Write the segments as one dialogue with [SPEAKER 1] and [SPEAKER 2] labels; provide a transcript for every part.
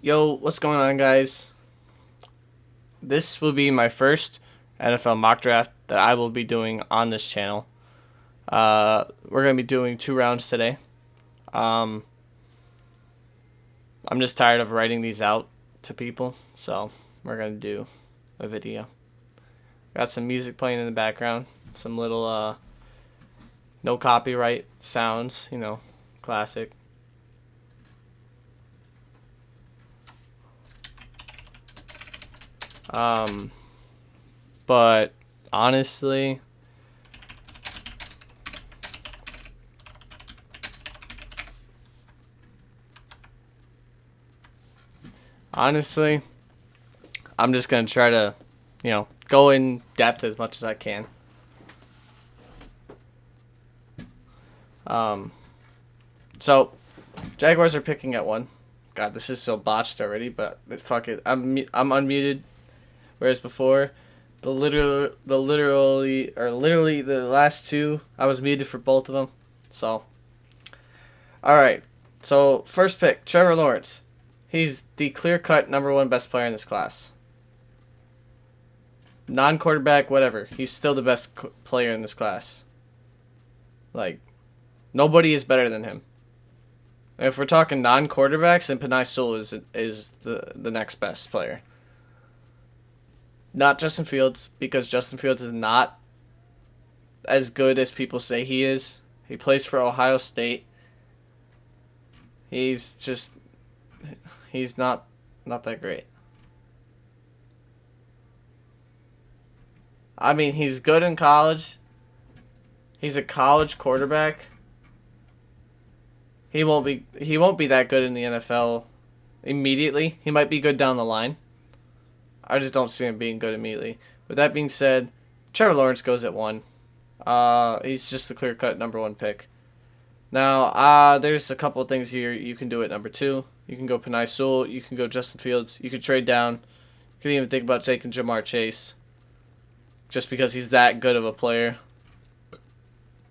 [SPEAKER 1] Yo, what's going on, guys? This will be my first NFL mock draft that I will be doing on this channel. We're going to be doing 2 rounds today. Um, I'm just tired of writing these out to people, so we're going to do a video. Got some music playing in the background, some little no copyright sounds, classic. Um, but honestly, honestly, I'm just gonna try to, go in depth as much as I can. Um, so Jaguars are picking at 1. God, this is so botched already, but fuck it. I'm unmuted, whereas before, literally the last two, I was muted for both of them. So, all right. So first pick, Trevor Lawrence. He's the clear-cut number 1 best player in this class. Non-quarterback, whatever. He's still the best player in this class. Like, nobody is better than him. If we're talking non-quarterbacks, then Penei Sewell is the next best player. Not Justin Fields, because Justin Fields is not as good as people say he is. He plays for Ohio State. He's not that great. I mean, he's good in college. He's a college quarterback. He won't be that good in the NFL immediately. He might be good down the line. I just don't see him being good immediately. With that being said, Trevor Lawrence goes at 1. He's just the clear-cut number 1 pick. Now, there's a couple of things here you can do at number 2. You can go Penei Sewell. You can go Justin Fields. You could trade down. You could even think about taking Ja'Marr Chase, just because he's that good of a player.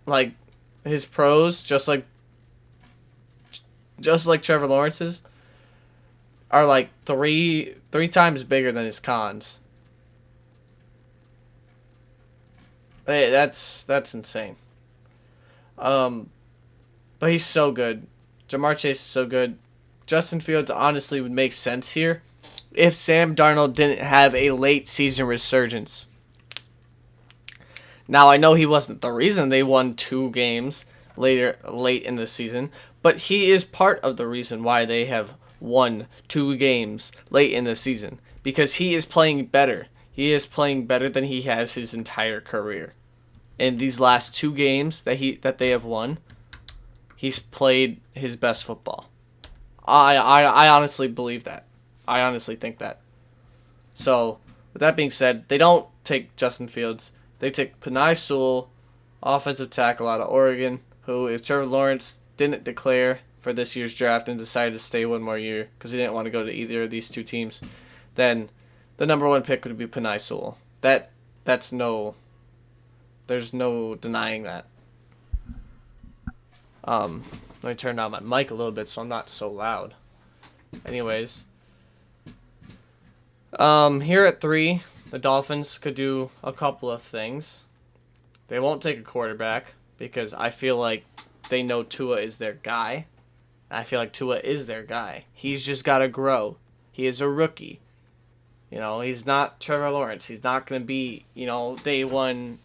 [SPEAKER 1] Like, his pros, just like Trevor Lawrence's, are like three times bigger than his cons. Hey, that's insane. But he's so good. Ja'Marr Chase is so good. Justin Fields honestly would make sense here if Sam Darnold didn't have a late season resurgence. Now, I know he wasn't the reason they won 2 games late in the season, but he is part of the reason why they have won 2 games late in the season, because he is playing better. He is playing better than he has his entire career. In these last 2 games that they have won, he's played his best football. I honestly believe that. I honestly think that. So, with that being said, they don't take Justin Fields. They take Penei Sewell, offensive tackle out of Oregon, who, if Trevor Lawrence didn't declare for this year's draft and decided to stay 1 more year because he didn't want to go to either of these 2 teams, then the number 1 pick would be Penei Sewell. There's no denying that. Let me turn down my mic a little bit so I'm not so loud. Anyways, here at 3, the Dolphins could do a couple of things. They won't take a quarterback because I feel like they know Tua is their guy. I feel like Tua is their guy. He's just got to grow. He is a rookie. He's not Trevor Lawrence. He's not going to be, day 1,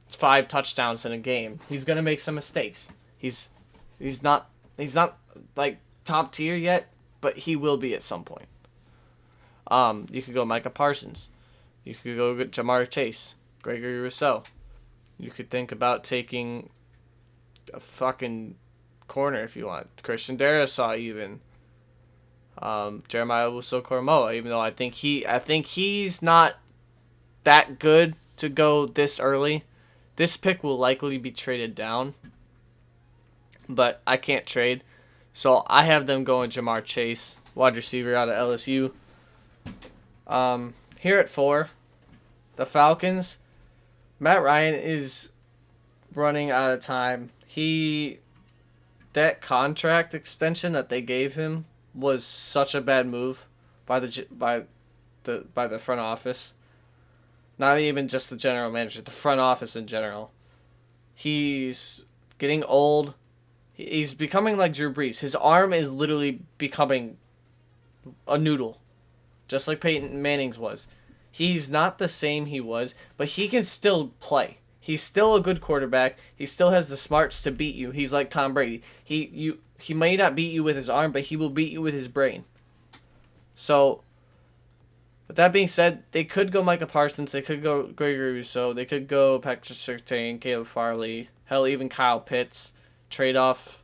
[SPEAKER 1] 5 touchdowns in a game. He's going to make some mistakes. He's not like top tier yet, but he will be at some point. You could go Micah Parsons. You could go get Ja'Marr Chase, Gregory Rousseau. You could think about taking a fucking corner if you want. Christian Darrisaw even. Jeremiah Owusu-Koramoah, even though I think he's not that good to go this early. This pick will likely be traded down, but I can't trade. So I have them going Ja'Marr Chase, wide receiver out of LSU. Here at 4, the Falcons, Matt Ryan is running out of time. That contract extension that they gave him was such a bad move by the front office. Not even just the general manager, the front office in general. He's getting old. He's becoming like Drew Brees. His arm is literally becoming a noodle, just like Peyton Manning's was. He's not the same he was, but he can still play. He's still a good quarterback. He still has the smarts to beat you. He's like Tom Brady. He may not beat you with his arm, but he will beat you with his brain. So, with that being said, they could go Micah Parsons. They could go Gregory Rousseau. They could go Patrick Surtain, Caleb Farley. Hell, even Kyle Pitts. Trade off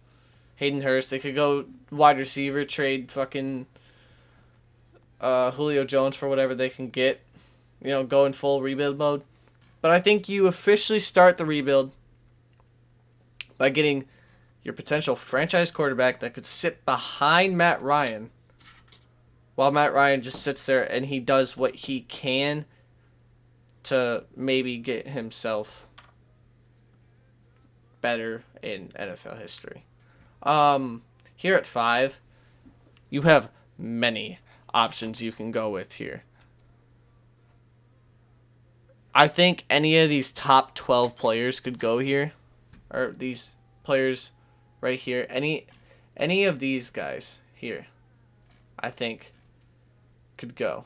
[SPEAKER 1] Hayden Hurst. They could go wide receiver. Trade fucking Julio Jones for whatever they can get. Go in full rebuild mode. But I think you officially start the rebuild by getting your potential franchise quarterback that could sit behind Matt Ryan while Matt Ryan just sits there and he does what he can to maybe get himself better in NFL history. Here at 5, you have many options you can go with here. I think any of these top 12 players could go here, or these players right here. Any of these guys here, I think, could go.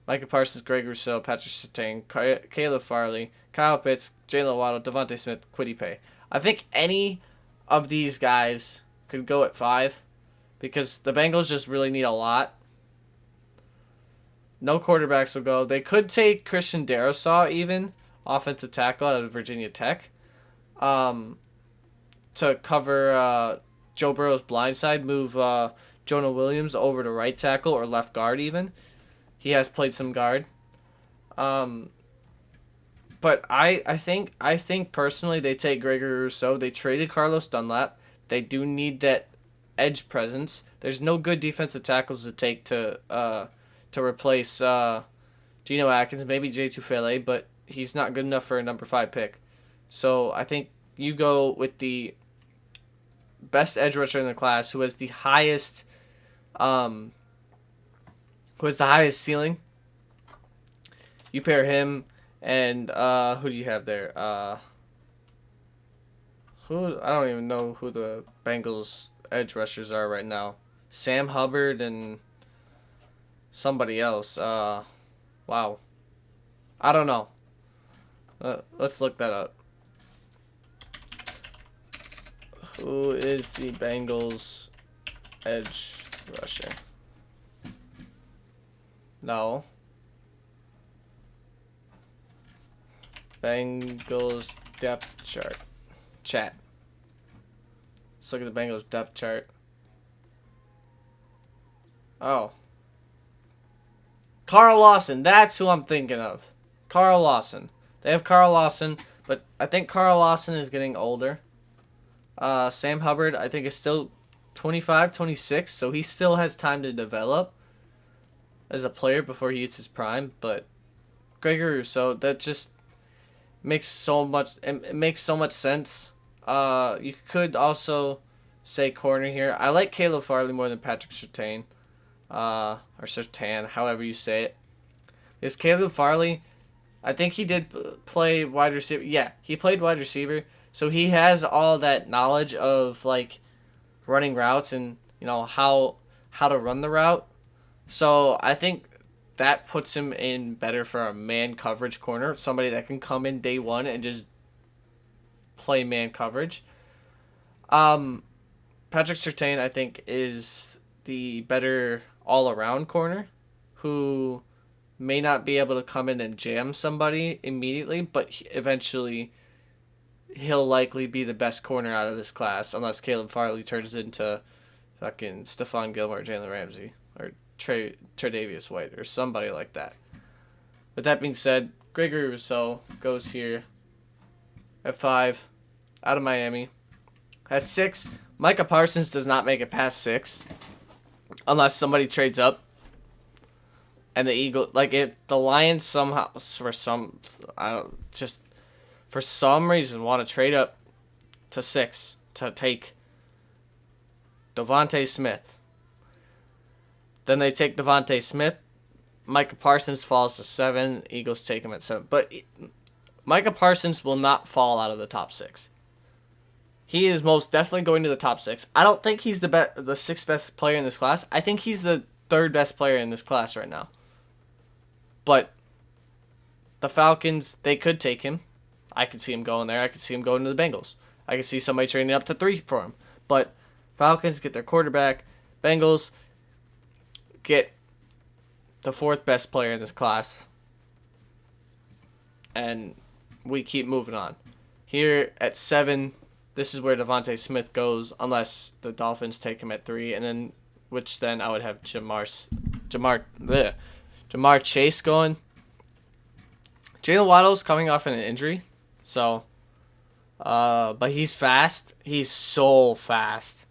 [SPEAKER 1] Micah Parsons, Greg Rousseau, Patrick Surtain, Caleb Farley, Kyle Pitts, Jalen Waddle, Devontae Smith, Kwity Paye. I think any of these guys could go at 5 because the Bengals just really need a lot. No quarterbacks will go. They could take Christian Darrisaw even, offensive tackle out of Virginia Tech, to cover Joe Burrow's blind side, move Jonah Williams over to right tackle or left guard even. He has played some guard. But I think personally they take Gregory Rousseau. They traded Carlos Dunlap. They do need that edge presence. There's no good defensive tackles to take to replace Geno Atkins, maybe Jay Tufele, but he's not good enough for a number 5 pick. So I think you go with the best edge rusher in the class, who has the highest ceiling. You pair him and who do you have there? Who I don't even know who the Bengals edge rushers are right now. Sam Hubbard and somebody else. Wow. I don't know. Let's look that up. Who is the Bengals edge rusher? No. Bengals depth chart. Chat. Let's look at the Bengals depth chart. Oh. Carl Lawson. That's who I'm thinking of. Carl Lawson. They have Carl Lawson, but I think Carl Lawson is getting older. Sam Hubbard, I think, is still 25, 26, so he still has time to develop as a player before he hits his prime. But Gregory Rousseau, that just makes so much sense. You could also say corner here. I like Caleb Farley more than Patrick Surtain, or Surtain, however you say it. Because Caleb Farley, I think he did play wide receiver. Yeah, he played wide receiver, so he has all that knowledge of like running routes and how to run the route. So I think that puts him in better for a man coverage corner, somebody that can come in day one and just play man coverage. Patrick Surtain, I think, is the better all-around corner who may not be able to come in and jam somebody immediately, but eventually he'll likely be the best corner out of this class unless Caleb Farley turns into fucking Stephon Gilmore, Jalen Ramsey, or Tre'Davious White, or somebody like that. With that being said, Gregory Rousseau goes here at 5 out of Miami. At 6, Micah Parsons does not make it past 6 unless somebody trades up. And the Eagles, like if the Lions somehow, for some reason want to trade up to 6 to take Devontae Smith. Then they take Devontae Smith. Micah Parsons falls to 7. Eagles take him at 7. But Micah Parsons will not fall out of the top 6. He is most definitely going to the top 6. I don't think he's the sixth best player in this class. I think he's the third best player in this class right now. But the Falcons, they could take him. I could see him going there. I could see him going to the Bengals. I could see somebody trading up to 3 for him. But Falcons get their quarterback. Bengals get the 4th best player in this class. And we keep moving on. Here at 7, this is where Devontae Smith goes, unless the Dolphins take him at 3, and then I would have Jamar Chase going. Jalen Waddle's coming off an injury, so, but he's fast. He's so fast,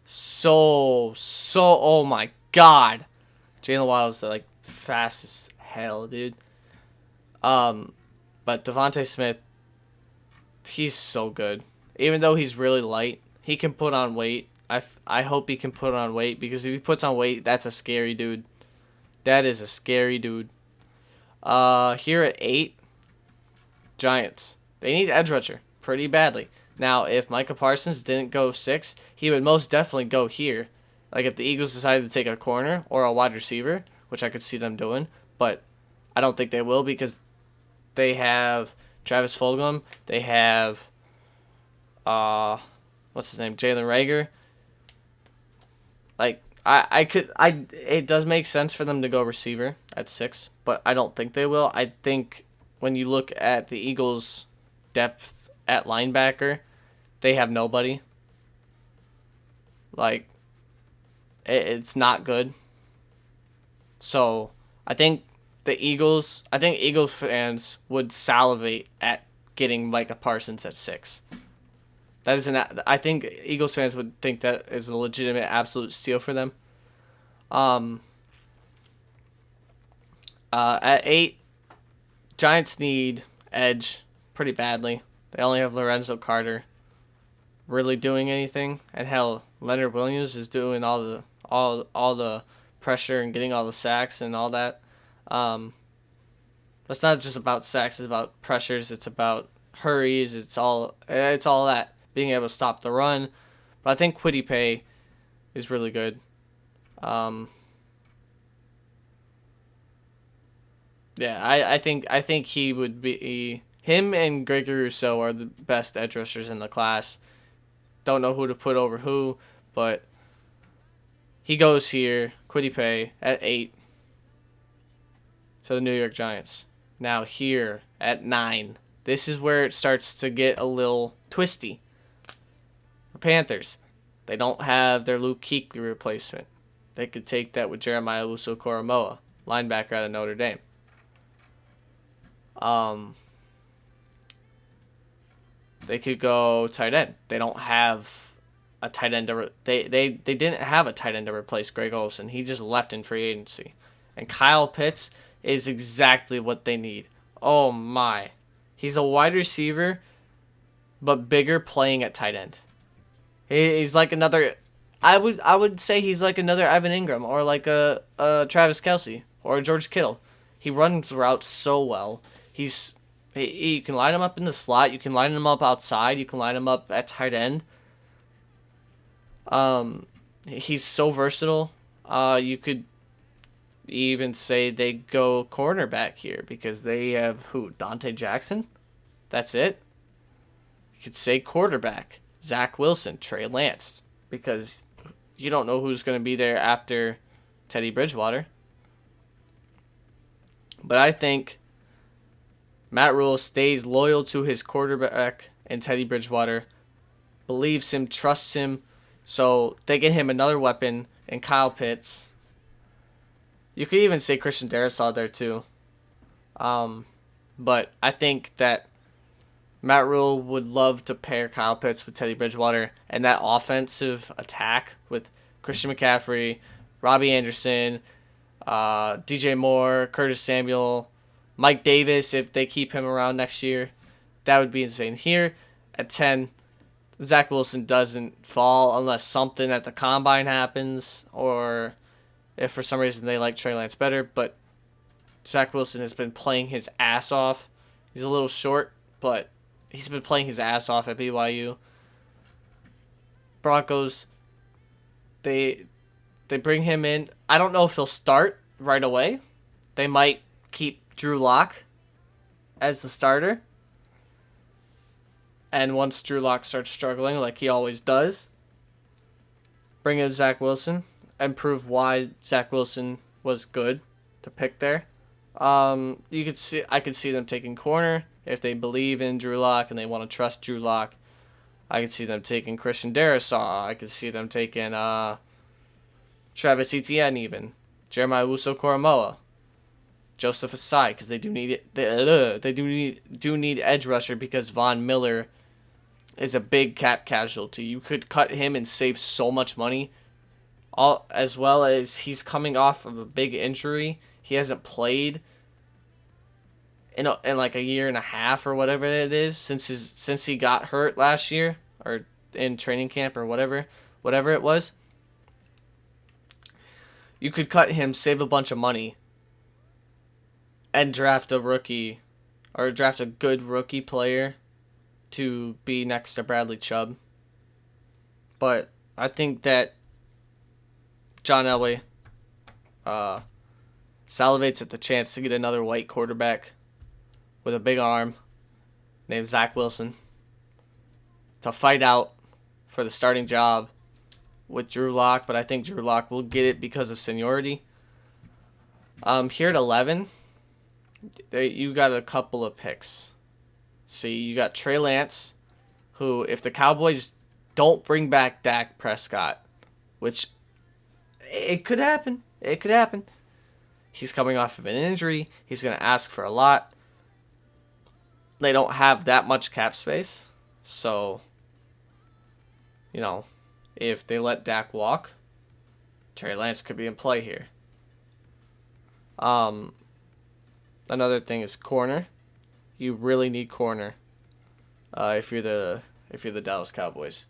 [SPEAKER 1] so. Oh my God, Jalen Waddle's like fast as hell, dude. But Devontae Smith, he's so good. Even though he's really light, he can put on weight. I hope he can put on weight, because if he puts on weight, that's a scary dude. That is a scary dude. Here at 8, Giants. They need edge rusher pretty badly. Now, if Micah Parsons didn't go 6, he would most definitely go here. Like if the Eagles decided to take a corner or a wide receiver, which I could see them doing, but I don't think they will, because they have Travis Fulgham. They have what's his name? Jalen Reagor. Like it does make sense for them to go receiver at 6, but I don't think they will. I think when you look at the Eagles' depth at linebacker, they have nobody. Like, it's not good. So I think Eagles fans would salivate at getting Micah Parsons at 6. I think Eagles fans would think that is a legitimate absolute steal for them. At 8, Giants need edge pretty badly. They only have Lorenzo Carter really doing anything, and hell, Leonard Williams is doing all the pressure and getting all the sacks and all that. It's not just about sacks; it's about pressures. It's about hurries. It's all that, being able to stop the run. But I think Kwity Paye is really good. Yeah, I think he would be. Him and Gregory Rousseau are the best edge rushers in the class. Don't know who to put over who, but he goes here. Kwity Paye at 8 to the New York Giants. Now here at 9. This is where it starts to get a little twisty. The Panthers. They don't have their Luke Kuechly replacement. They could take that with Jeremiah Owusu-Koramoah, linebacker out of Notre Dame. They could go tight end. They don't have a tight end they didn't have a tight end to replace Greg Olsen. He just left in free agency. And Kyle Pitts is exactly what they need. Oh my. He's a wide receiver, but bigger, playing at tight end. He's like another. I would say he's like another Evan Ingram, or like a Travis Kelce, or a George Kittle. He runs routes so well. You can line him up in the slot. You can line him up outside. You can line him up at tight end. He's so versatile. You could even say they go cornerback here, because they have Dante Jackson. That's it. You could say quarterback, Zach Wilson, Trey Lance, because you don't know who's going to be there after Teddy Bridgewater. But I think Matt Rule stays loyal to his quarterback and Teddy Bridgewater, believes him, trusts him, so they get him another weapon in Kyle Pitts. You could even say Christian Darrisaw there too. But I think that Matt Rule would love to pair Kyle Pitts with Teddy Bridgewater, and that offensive attack with Christian McCaffrey, Robbie Anderson, DJ Moore, Curtis Samuel, Mike Davis, if they keep him around next year, that would be insane. Here at 10, Zach Wilson doesn't fall unless something at the combine happens, or if for some reason they like Trey Lance better. But Zach Wilson has been playing his ass off. He's a little short, but he's been playing his ass off at BYU. Broncos, they bring him in. I don't know if he'll start right away. They might keep Drew Lock as the starter. And once Drew Lock starts struggling, like he always does, bring in Zach Wilson and prove why Zach Wilson was good to pick there. I could see them taking corner if they believe in Drew Lock and they want to trust Drew Lock. I could see them taking Christian Darrisaw. I could see them taking Travis Etienne even, Jeremiah Wusu-Koramoah, Joseph Asai, because they do need it. They do need edge rusher because Von Miller is a big cap casualty. You could cut him and save so much money. All as well as he's coming off of a big injury. He hasn't played in like a year and a half or whatever it is since he got hurt last year or in training camp or whatever it was. You could cut him, save a bunch of money, and draft a rookie or draft a good rookie player to be next to Bradley Chubb. But I think that John Elway salivates at the chance to get another white quarterback with a big arm named Zach Wilson to fight out for the starting job with Drew Lock, but I think Drew Lock will get it because of seniority. Here at 11, you got a couple of picks. See, you got Trey Lance, who, if the Cowboys don't bring back Dak Prescott, which it could happen. He's coming off of an injury. He's going to ask for a lot. They don't have that much cap space. So, if they let Dak walk, Trey Lance could be in play here. Another thing is corner. You really need corner if you're the Dallas Cowboys.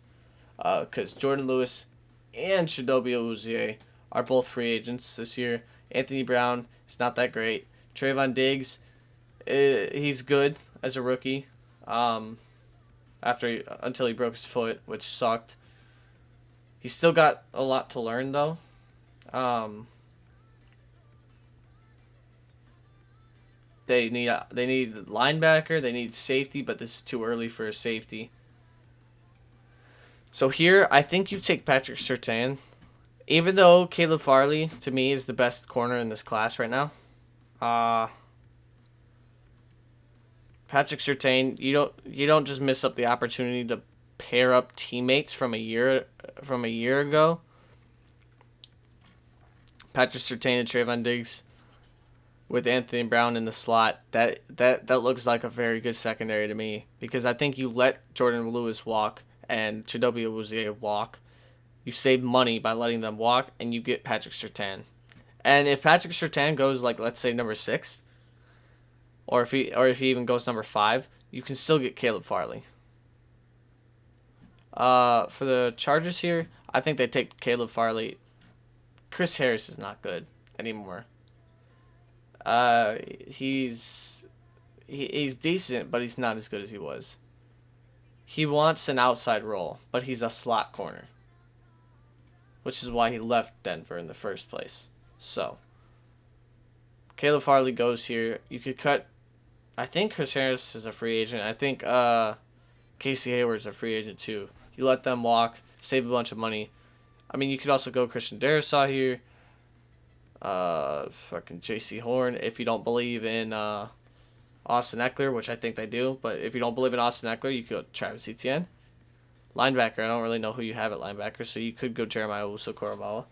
[SPEAKER 1] Because Jordan Lewis and Chidobe Awuzie are both free agents this year. Anthony Brown is not that great. Trayvon Diggs, he's good as a rookie. Until he broke his foot, which sucked. He's still got a lot to learn though. They need linebacker. They need safety, but this is too early for a safety. So here, I think you take Patrick Surtain. Even though Caleb Farley, to me, is the best corner in this class right now. Patrick Surtain, you don't just miss up the opportunity to pair up teammates from a year ago. Patrick Surtain and Trayvon Diggs with Anthony Brown in the slot. That looks like a very good secondary to me, because I think you let Jordan Lewis walk and Chidobe Awuzie walk. You save money by letting them walk, and you get Patrick Surtain. And if Patrick Surtain goes, like, let's say number 6, or if he even goes number 5, you can still get Caleb Farley. For the Chargers here, I think they take Caleb Farley. Chris Harris is not good anymore. He's decent, but he's not as good as he was. He wants an outside role, but he's a slot corner, which is why he left Denver in the first place. So, Caleb Farley goes here. You could cut. I think Chris Harris is a free agent. I think Casey Hayward's a free agent too. You let them walk, save a bunch of money. I mean, you could also go Christian Darrisaw here. Fucking J.C. Horn. If you don't believe in Austin Eckler, which I think they do, but if you don't believe in Austin Eckler, you could go Travis Etienne. Linebacker, I don't really know who you have at linebacker, so you could go Jeremiah Wusu-Koramoah.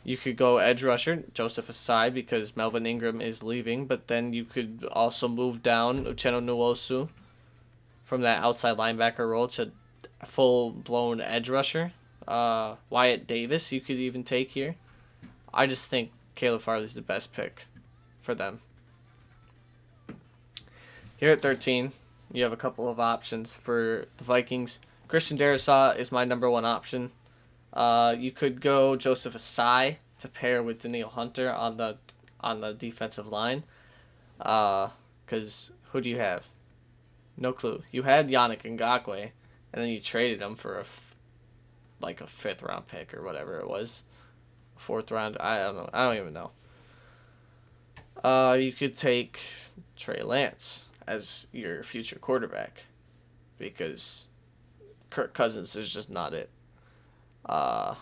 [SPEAKER 1] You could go edge rusher, Joseph Asai, because Melvin Ingram is leaving, but then you could also move down Uchenna Nwosu from that outside linebacker role to full-blown edge rusher. Wyatt Davis you could even take here. I just think Caleb Farley's the best pick for them. Here at 13, you have a couple of options for the Vikings. Christian Darrisaw is my number one option. You could go Joseph Asai to pair with Daniil Hunter on the defensive line. Because who do you have? No clue. You had Yannick Ngakwe, and then you traded him for like a fifth round pick or whatever it was, fourth round. I don't know. I don't even know. You could take Trey Lance as your future quarterback, because Kirk Cousins is just not it. Uh,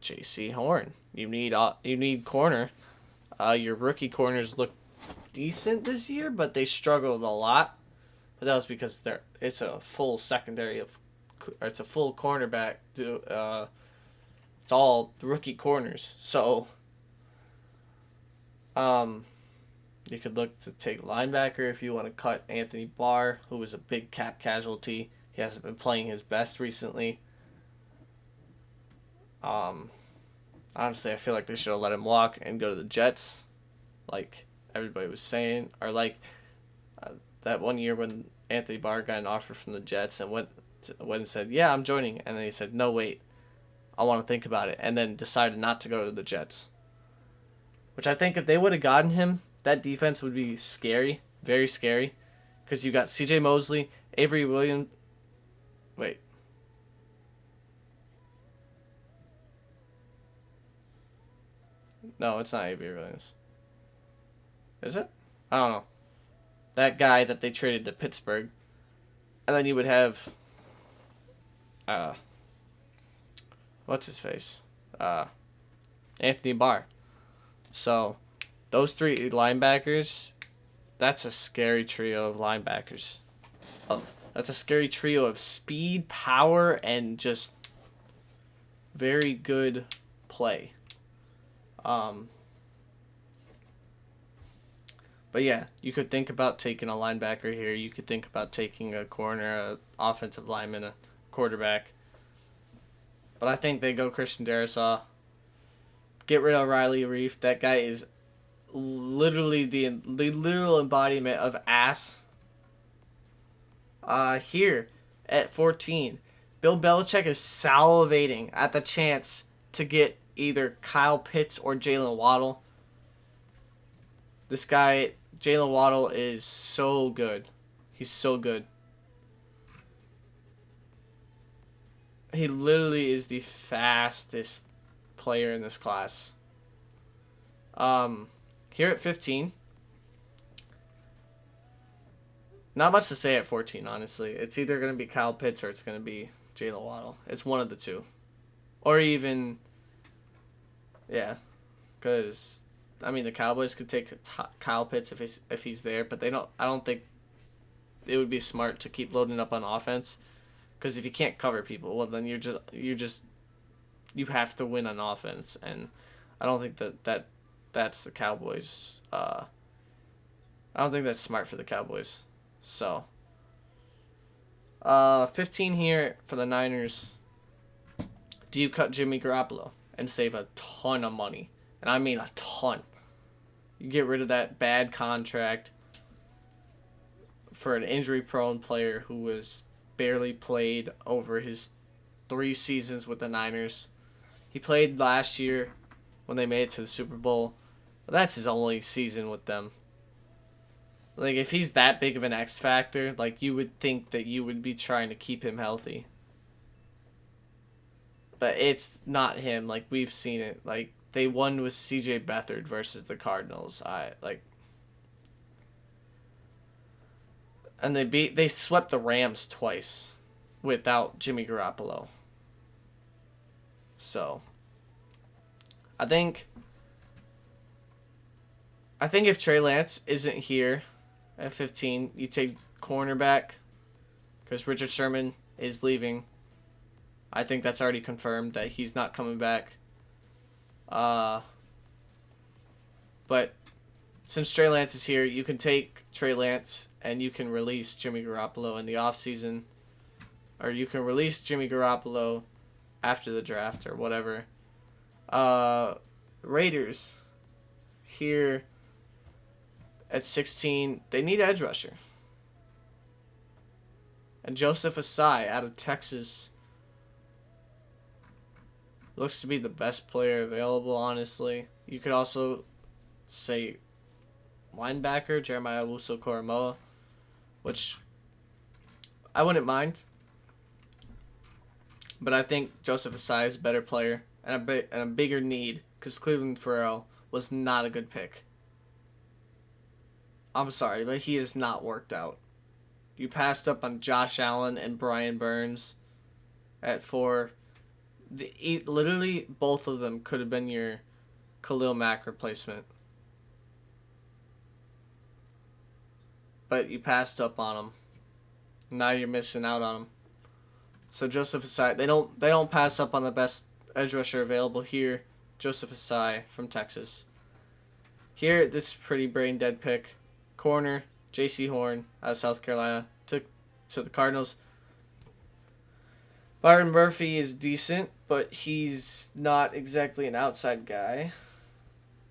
[SPEAKER 1] J.C. Horn. You need corner. Your rookie corners look decent this year, but they struggled a lot. But that was because it's a full secondary of, or it's a full cornerback. It's all rookie corners. So, you could look to take linebacker if you want to cut Anthony Barr, who was a big cap casualty. He hasn't been playing his best recently. Honestly, I feel like they should have let him walk and go to the Jets, like everybody was saying, or like that one year when Anthony Barr got an offer from the Jets and went and said, "Yeah, I'm joining," and then he said, "No, wait, I want to think about it," and then decided not to go to the Jets. Which I think if they would have gotten him, that defense would be scary, very scary, because you got C.J. Mosley, Avery Williams. Wait. No, it's not Avery Williams. Is it? I don't know. That guy that they traded to Pittsburgh. And then you would have uh what's his face? Anthony Barr. So those three linebackers, that's a scary trio of linebackers. That's a scary trio of speed, power, and just very good play. Um, but yeah, you could think about taking a linebacker here. You could think about taking a corner, a offensive lineman, a quarterback. But I think they go Christian Darrisaw. Get rid of Riley Reef. That guy is literally the literal embodiment of ass. Here at 14, Bill Belichick is salivating at the chance to get either Kyle Pitts or Jalen Waddle. This guy, Jalen Waddle, is so good. He's so good. He literally is the fastest player in this class. Here at 15, not much to say at 14, honestly. It's either going to be Kyle Pitts or it's going to be Jalen Waddle. It's one of the two. Or even, yeah, because, I mean, the Cowboys could take Kyle Pitts if he's there, but I don't think it would be smart to keep loading up on offense. Because if you can't cover people, well, then you have to win on offense, and I don't think that's the Cowboys. I don't think that's smart for the Cowboys. So, 15 here for the Niners. Do you cut Jimmy Garoppolo and save a ton of money? And I mean a ton. You get rid of that bad contract for an injury-prone player who was barely played over his 3 seasons with the Niners. He played last year when they made it to the Super Bowl. But that's his only season with them. Like, if he's that big of an X factor, like, you would think that you would be trying to keep him healthy. But it's not him. Like, we've seen it. Like, they won with C.J. Beathard versus the Cardinals. And they swept the Rams twice without Jimmy Garoppolo. So, I think if Trey Lance isn't here at 15, you take cornerback because Richard Sherman is leaving. I think that's already confirmed that he's not coming back. But since Trey Lance is here, you can take Trey Lance and you can release Jimmy Garoppolo in the offseason. Or you can release Jimmy Garoppolo after the draft or whatever. Raiders here at 16, they need edge rusher. And Joseph Asai out of Texas looks to be the best player available, honestly. You could also say linebacker, Jeremiah Owusu-Koramoah, which I wouldn't mind. But I think Joseph Asai is a better player and a bigger need because Cleveland Farrell was not a good pick. I'm sorry, but he has not worked out. You passed up on Josh Allen and Brian Burns at 4. Literally, both of them could have been your Khalil Mack replacement. But you passed up on them. Now you're missing out on them. So Joseph Asai, they don't pass up on the best edge rusher available here. Joseph Asai from Texas. Here, this is pretty brain dead pick. Corner, J.C. Horn out of South Carolina took to the Cardinals. Byron Murphy is decent, but he's not exactly an outside guy.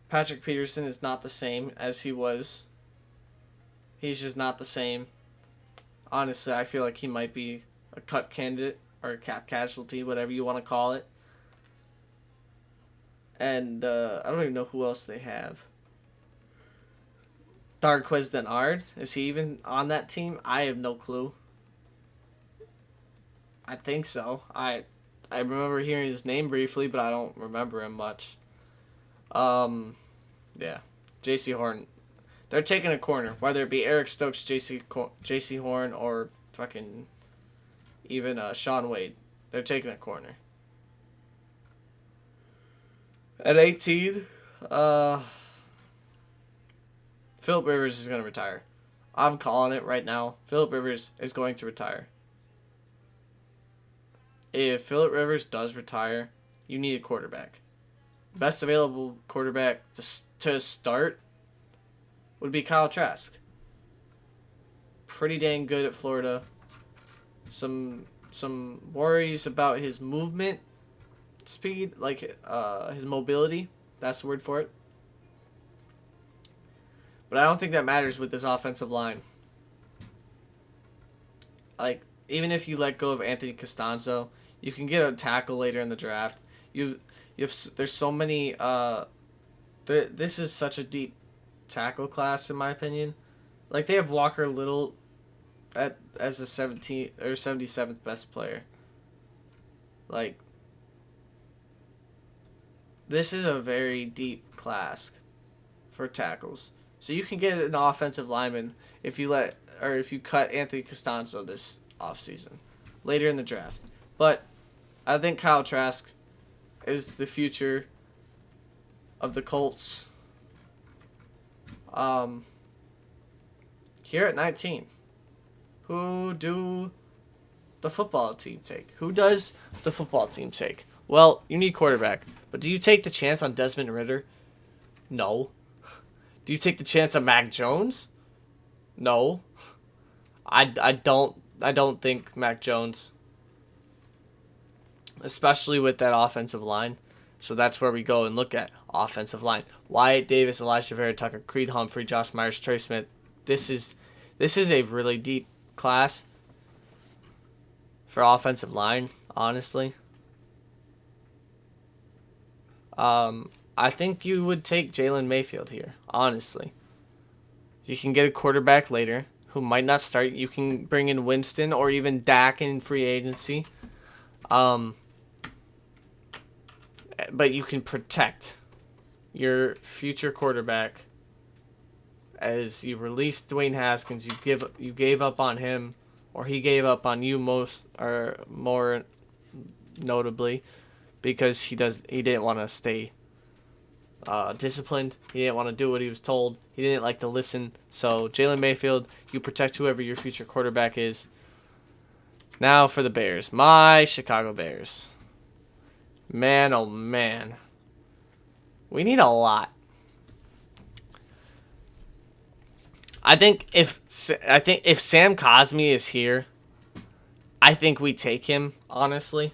[SPEAKER 1] Patrick Peterson is not the same as he was. He's just not the same. Honestly, I feel like he might be a cut candidate or a cap casualty, whatever you want to call it. And I don't even know who else they have. Darqueze Dennard, is he even on that team? I have no clue. I think so. I remember hearing his name briefly, but I don't remember him much. Yeah. J.C. Horn. They're taking a corner, whether it be Eric Stokes, J.C. Horn, or fucking even Sean Wade. They're taking a corner. At 18, Philip Rivers is going to retire. I'm calling it right now. Philip Rivers is going to retire. If Philip Rivers does retire, you need a quarterback. Best available quarterback to start would be Kyle Trask. Pretty dang good at Florida. Some worries about his movement speed, like his mobility. That's the word for it. But I don't think that matters with this offensive line. Like, even if you let go of Anthony Costanzo, you can get a tackle later in the draft. There's so many. This is such a deep tackle class, in my opinion. Like, they have Walker Little as the 17th or 77th best player. Like, this is a very deep class for tackles. So you can get an offensive lineman if you cut Anthony Costanzo this offseason, later in the draft. But I think Kyle Trask is the future of the Colts. Here at 19, who do the football team take? Who does the football team take? Well, you need quarterback, but do you take the chance on Desmond Ridder? No. Do you take the chance on Mac Jones? No. I don't think Mac Jones, especially with that offensive line. So that's where we go and look at offensive line. Wyatt Davis, Elijah Vera Tucker, Creed Humphrey, Josh Myers, Trey Smith. This is a really deep class for offensive line, honestly. I think you would take Jalen Mayfield here, honestly. You can get a quarterback later who might not start. You can bring in Winston or even Dak in free agency. But you can protect your future quarterback as you release Dwayne Haskins. You gave up on him, or he gave up on you more notably, because he didn't want to stay disciplined. He didn't want to do what he was told. He didn't like to listen. So Jalen Mayfield, you protect whoever your future quarterback is. Now for the Bears, my Chicago Bears. Man, oh man, we need a lot. I think if Sam Cosmi is here, I think we take him, honestly.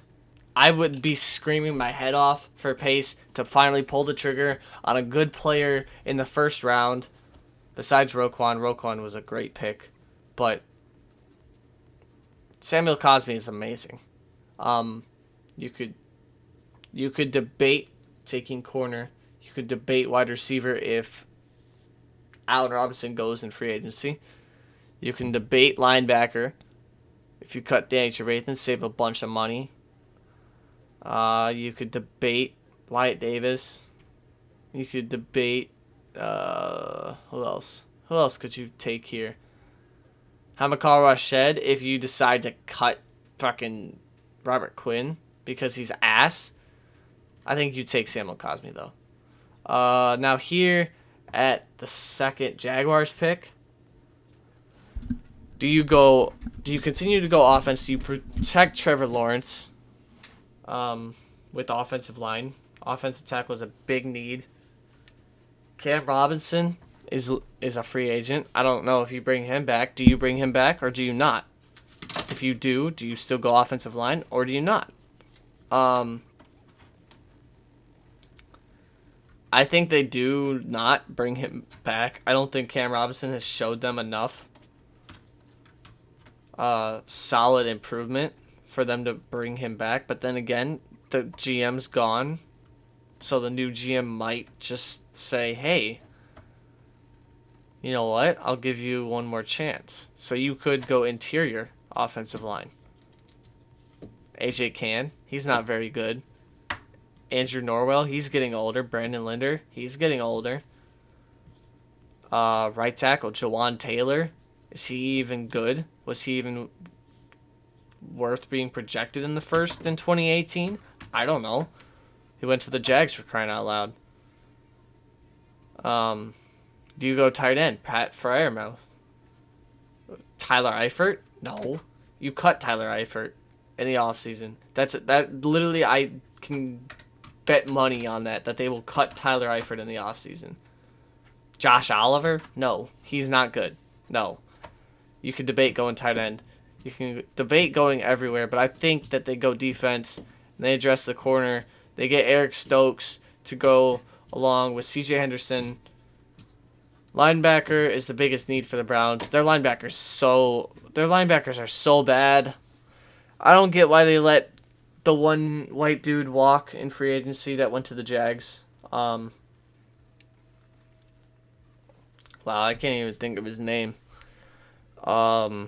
[SPEAKER 1] I would be screaming my head off for Pace to finally pull the trigger on a good player in the first round. Besides Roquan was a great pick. But Samuel Cosme is amazing. Um, you could debate taking corner. You could debate wide receiver if Allen Robinson goes in free agency. You can debate linebacker if you cut Danny Trevathan, save a bunch of money. You could debate Wyatt Davis. You could debate who else? Who else could you take here? Hamilcar Rashed if you decide to cut fucking Robert Quinn because he's ass. I think you take Samuel Cosme though. Now here at the second Jaguars pick, do you continue to go offense? Do you protect Trevor Lawrence with offensive line? Offensive tackle is a big need. Cam Robinson is a free agent. I don't know if you bring him back. Do you bring him back or do you not? If you do you still go offensive line or do you not? I think they do not bring him back. I don't think Cam Robinson has showed them enough solid improvement for them to bring him back. But then again, the GM's gone. So the new GM might just say, hey, you know what? I'll give you one more chance. So you could go interior offensive line. AJ Cann, he's not very good. Andrew Norwell, he's getting older. Brandon Linder, he's getting older. Right tackle, Jawan Taylor, is he even good? Was he even worth being projected in the first in 2018? I don't know. He went to the Jags for crying out loud. Do you go tight end? Pat Freiermuth. Tyler Eifert? No. You cut Tyler Eifert in the offseason. That literally I can bet money on that they will cut Tyler Eifert in the offseason. Josh Oliver? No. He's not good. No. You could debate going tight end. You can debate going everywhere, but I think that they go defense and they address the corner. They get Eric Stokes to go along with CJ Henderson. Linebacker is the biggest need for the Browns. Their linebackers are so bad. I don't get why they let the one white dude walk in free agency that went to the Jags. Wow, I can't even think of his name. Wow.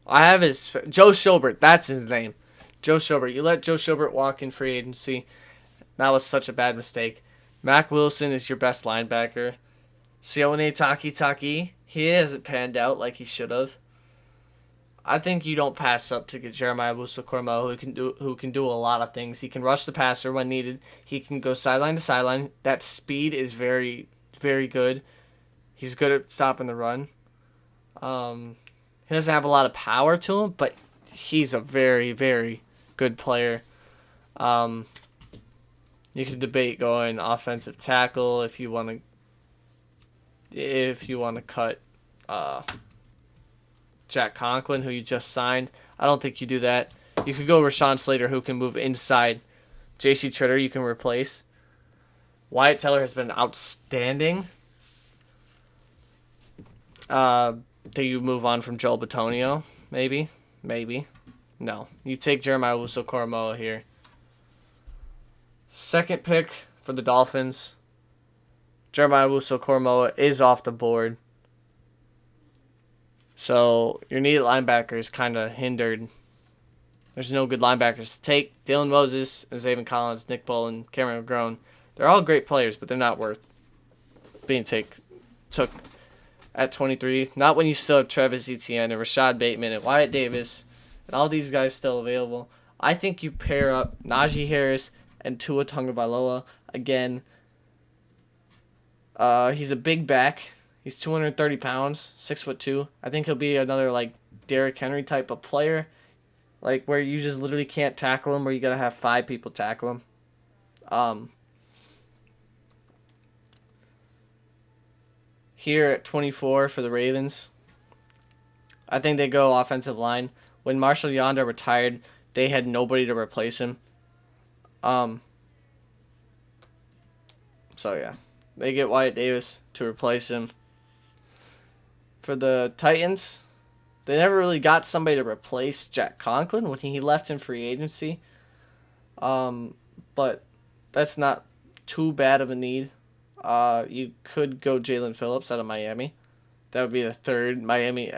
[SPEAKER 1] I have Joe Schobert. That's his name. Joe Schobert. You let Joe Schobert walk in free agency. That was such a bad mistake. Mac Wilson is your best linebacker. Sione Takitaki, he hasn't panned out like he should have. I think you don't pass up to get Jeremiah Owusu-Koramoah, who can do a lot of things. He can rush the passer when needed. He can go sideline to sideline. That speed is very, very good. He's good at stopping the run. He doesn't have a lot of power to him, but he's a very, very good player. You could debate going offensive tackle if you want to cut Jack Conklin, who you just signed. I don't think you do that. You could go Rashawn Slater, who can move inside. J.C. Tretter you can replace. Wyatt Teller has been outstanding. Do you move on from Joel Bitonio? Maybe. No. You take Jeremiah Owusu-Koramoah here. Second pick for the Dolphins. Jeremiah Owusu-Koramoah is off the board. So your need at linebacker is kind of hindered. There's no good linebackers to take. Dylan Moses, Zaven Collins, Nick Bolton, Cameron McGrone. They're all great players, but they're not worth being took at 23. Not when you still have Travis Etienne and Rashad Bateman and Wyatt Davis and all these guys still available. I think you pair up Najee Harris and Tua Tagovailoa again. He's a big back. He's 230 pounds, 6'2". I think he'll be another like Derrick Henry type of player, like where you just literally can't tackle him, where you gotta have 5 people tackle him. Here at 24 for the Ravens, I think they go offensive line. When Marshall Yanda retired, they had nobody to replace him. So yeah, they get Wyatt Davis to replace him. For the Titans, they never really got somebody to replace Jack Conklin when he left in free agency. But that's not too bad of a need. You could go Jalen Phillips out of Miami. That would be the third Miami.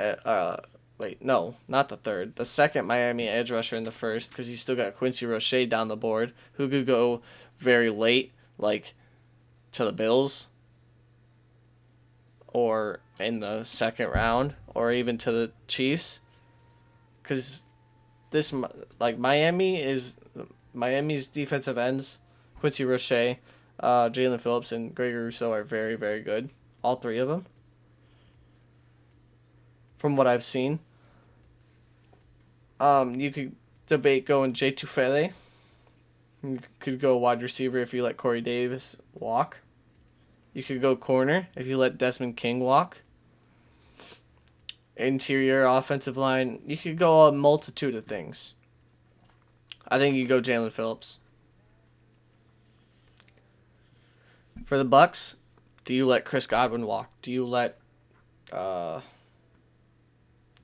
[SPEAKER 1] Wait, no, not the third. The second Miami edge rusher in the first, because you still got Quincy Roche down the board, who could go very late, like to the Bills, or in the second round, or even to the Chiefs. Because this, like, Miami's defensive ends, Quincy Roche, Jalen Phillips, and Gregory Rousseau are very, very good. All three of them. From what I've seen. You could debate going Jay Tufele. You could go wide receiver if you let Corey Davis walk. You could go corner if you let Desmond King walk. Interior offensive line. You could go a multitude of things. I think you go Jalen Phillips. For the Bucks, do you let Chris Godwin walk? Do you let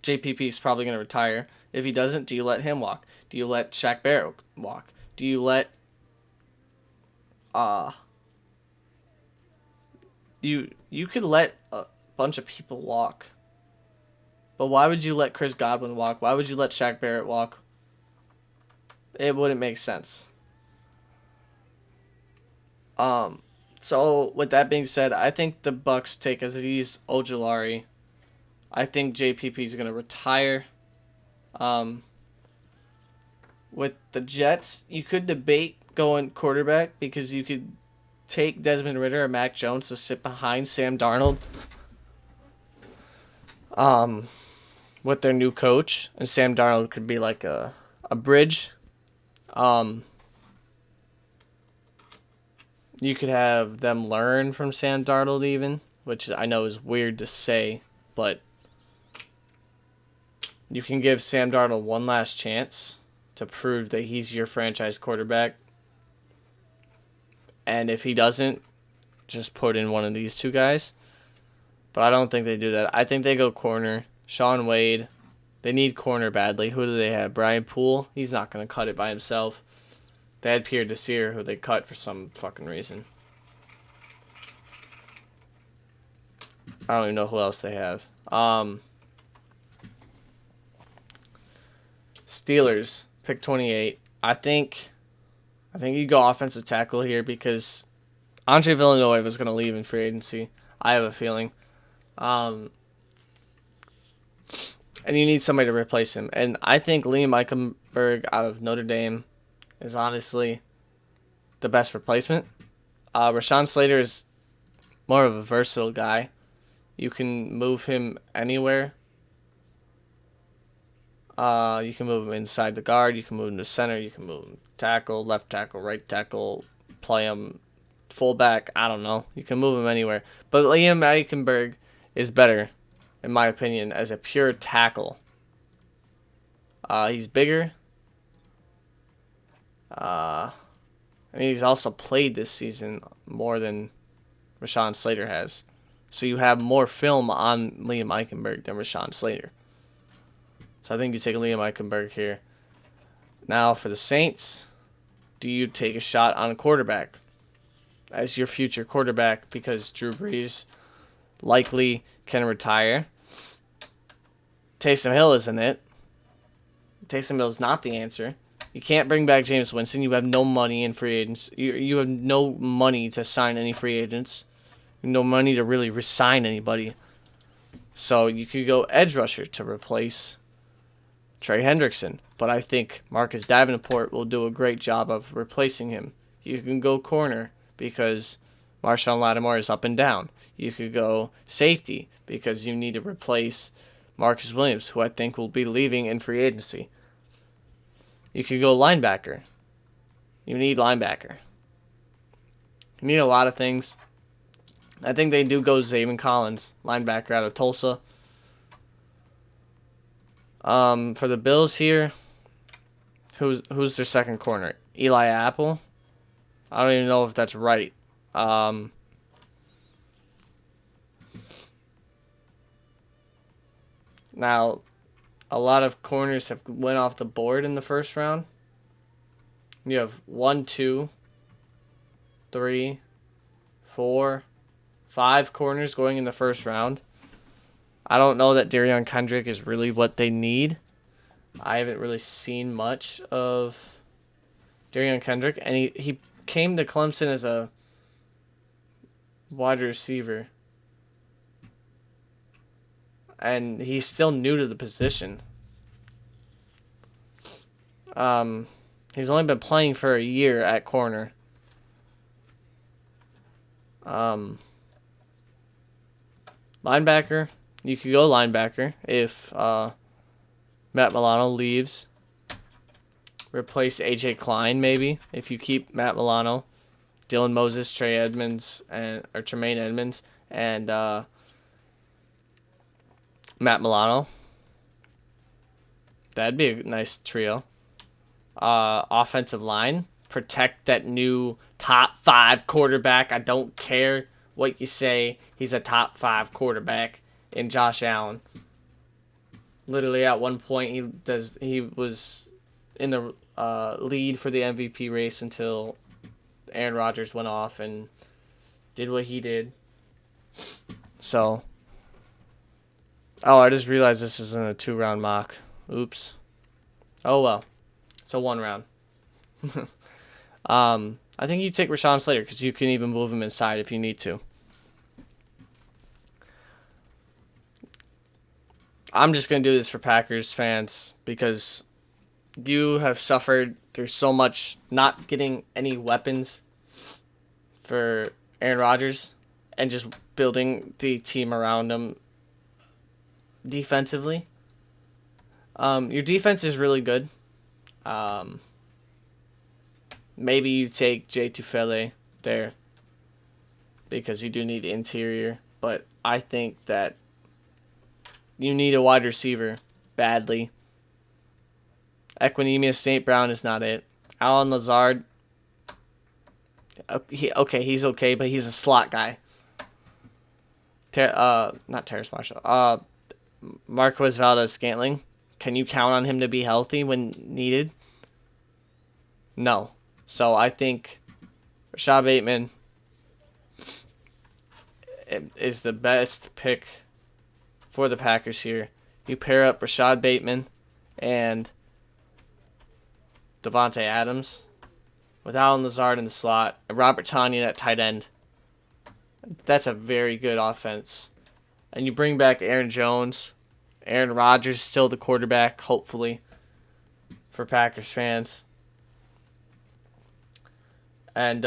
[SPEAKER 1] JPP is probably going to retire. If he doesn't, do you let him walk? Do you let Shaq Barrett walk? Do you let you could let a bunch of people walk. But why would you let Chris Godwin walk? Why would you let Shaq Barrett walk? It wouldn't make sense. So with that being said, I think the Bucks take Azeez Ojulari. I think JPP is going to retire. With the Jets, you could debate going quarterback because you could take Desmond Ridder or Mac Jones to sit behind Sam Darnold. With their new coach, and Sam Darnold could be like a bridge. You could have them learn from Sam Darnold even, which I know is weird to say, but you can give Sam Darnold one last chance to prove that he's your franchise quarterback. And if he doesn't, just put in one of these two guys. But I don't think they do that. I think they go corner. Shaun Wade. They need corner badly. Who do they have? Brian Poole? He's not going to cut it by himself. They had Pierre Desir, who they cut for some fucking reason. I don't even know who else they have. Steelers, pick 28. I think you go offensive tackle here because Andre Villanueva is going to leave in free agency. I have a feeling. And you need somebody to replace him. And I think Liam Eichenberg out of Notre Dame is honestly the best replacement. Rashawn Slater is more of a versatile guy. You can move him anywhere. You can move him inside the guard. You can move him to center. You can move him tackle, left tackle, right tackle, play him fullback. I don't know. You can move him anywhere. But Liam Eichenberg is better, in my opinion, as a pure tackle. He's bigger. And he's also played this season more than Rashawn Slater has. So you have more film on Liam Eichenberg than Rashawn Slater. So I think you take Liam Eichenberg here. Now for the Saints, do you take a shot on a quarterback as your future quarterback because Drew Brees likely can retire? Taysom Hill isn't it. Taysom Hill is not the answer. You can't bring back Jameis Winston. You have no money in free agents. You have no money to sign any free agents. No money to really re-sign anybody. So you could go edge rusher to replace Trey Hendrickson. But I think Marcus Davenport will do a great job of replacing him. You can go corner because Marshawn Lattimore is up and down. You could go safety because you need to replace Marcus Williams, who I think will be leaving in free agency. You could go linebacker. You need linebacker. You need a lot of things. I think they do go Zaven Collins, linebacker out of Tulsa. For the Bills here, Who's their second corner? Eli Apple? I don't even know if that's right. Um, Now, a lot of corners have went off the board in the first round. You have 1, 2, 3, 4, 5 corners going in the first round. I don't know that Darion Kendrick is really what they need. I haven't really seen much of Darion Kendrick, and he came to Clemson as a wide receiver. And he's still new to the position. He's only been playing for a year at corner. Linebacker, you could go linebacker if Matt Milano leaves. Replace AJ Klein maybe if you keep Matt Milano, Dylan Moses, Tremaine Edmonds, and Matt Milano. That'd be a nice trio. Offensive line, protect that new top 5 quarterback. I don't care what you say. He's a top 5 quarterback in Josh Allen. Literally at one point he was in the lead for the MVP race until Aaron Rodgers went off and did what he did. So, I just realized this isn't a 2-round mock. Oops. Oh well. It's a 1 round. I think you take Rashawn Slater because you can even move him inside if you need to. I'm just going to do this for Packers fans because you have suffered through so much not getting any weapons for Aaron Rodgers and just building the team around him defensively. Your defense is really good. Maybe you take Jay Tufele there because you do need interior, but I think that you need a wide receiver badly. Equanimeous St. Brown is not it. Allen Lazard, he's okay, but he's a slot guy. Not Terrace Marshall. Marquez Valdes-Scantling. Can you count on him to be healthy when needed? No. So I think Rashad Bateman is the best pick for the Packers here. You pair up Rashad Bateman and Devontae Adams with Allen Lazard in the slot and Robert Tonyan at tight end. That's a very good offense. And you bring back Aaron Jones. Aaron Rodgers is still the quarterback, hopefully, for Packers fans. And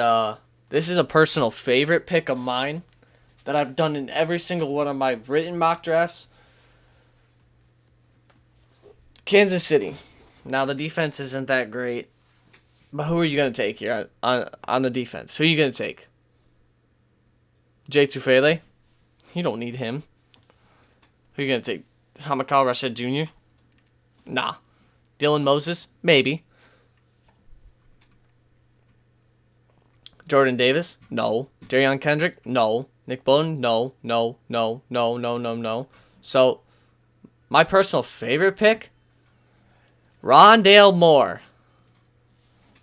[SPEAKER 1] this is a personal favorite pick of mine that I've done in every single one of my written mock drafts. Kansas City. Now, the defense isn't that great. But who are you going to take here on the defense? Who are you going to take? Jay Tufele? You don't need him. Who are you going to take? Hamilcar Rashed Jr.? Nah. Dylan Moses? Maybe. Jordan Davis? No. Darion Kendrick? No. Nick Bowden? No. No. No. No. No. No. No. So, my personal favorite pick? Rondale Moore.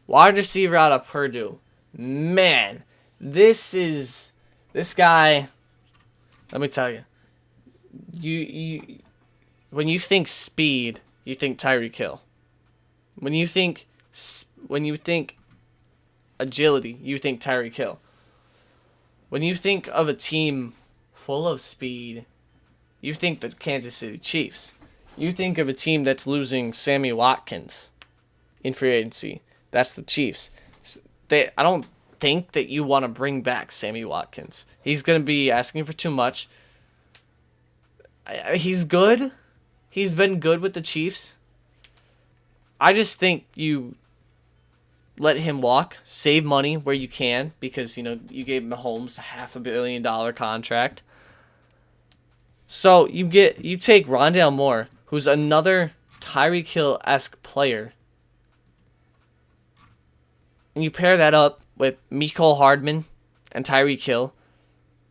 [SPEAKER 1] Wide receiver out of Purdue. Man, this guy, let me tell you. You when you think speed, you think Tyreek Hill. When you think agility, you think Tyreek Hill. When you think of a team full of speed, you think the Kansas City Chiefs. You think of a team that's losing Sammy Watkins in free agency. That's the Chiefs. I don't think that you want to bring back Sammy Watkins. He's going to be asking for too much. He's good. He's been good with the Chiefs. I just think you let him walk, save money where you can, because you gave Mahomes a $500 million contract. So you take Rondale Moore, who's another Tyreek Hill-esque player, and you pair that up with Mecole Hardman and Tyreek Hill,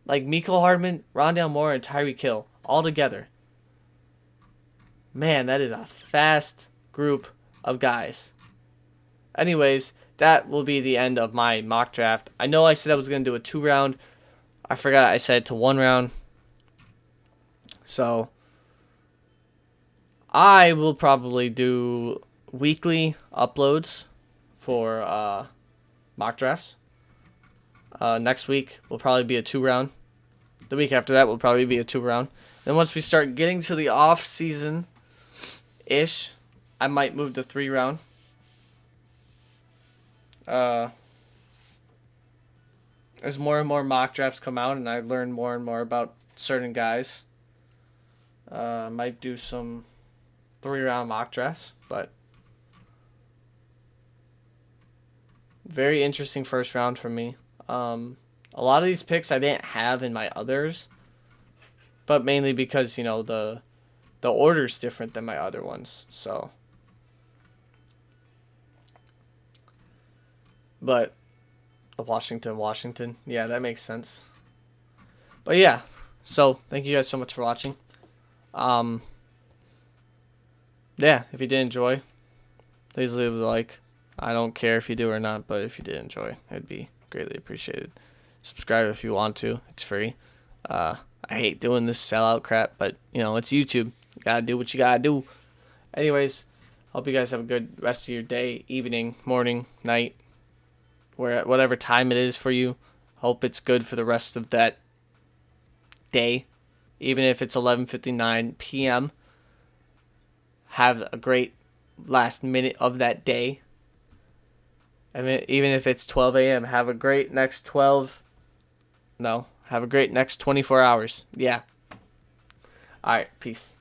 [SPEAKER 1] like Mecole Hardman, Rondale Moore, and Tyreek Hill all together. Man, that is a fast group of guys. Anyways, that will be the end of my mock draft. I know I said I was going to do a 2-round. I forgot I said to 1 round. So I will probably do weekly uploads for mock drafts. Next week will probably be a 2-round. The week after that will probably be a 2-round. Then once we start getting to the off season ish, I might move to 3-round. As more and more mock drafts come out and I learn more and more about certain guys, might do some 3-round mock drafts, but very interesting first round for me. A lot of these picks I didn't have in my others, but mainly because the order's different than my other ones. So, but the Washington, yeah, that makes sense. But yeah, so thank you guys so much for watching. Yeah, if you did enjoy, please leave a like. I don't care if you do or not, but if you did enjoy, it'd be greatly appreciated. Subscribe if you want to. It's free. I hate doing this sellout crap, but it's YouTube. You gotta do what you gotta do. Anyways, hope you guys have a good rest of your day, evening, morning, night, whatever time it is for you. Hope it's good for the rest of that day, even if it's 11:59 p.m. Have a great last minute of that day. I mean, even if it's 12 a.m., have a great next 24 hours. Yeah. All right, peace.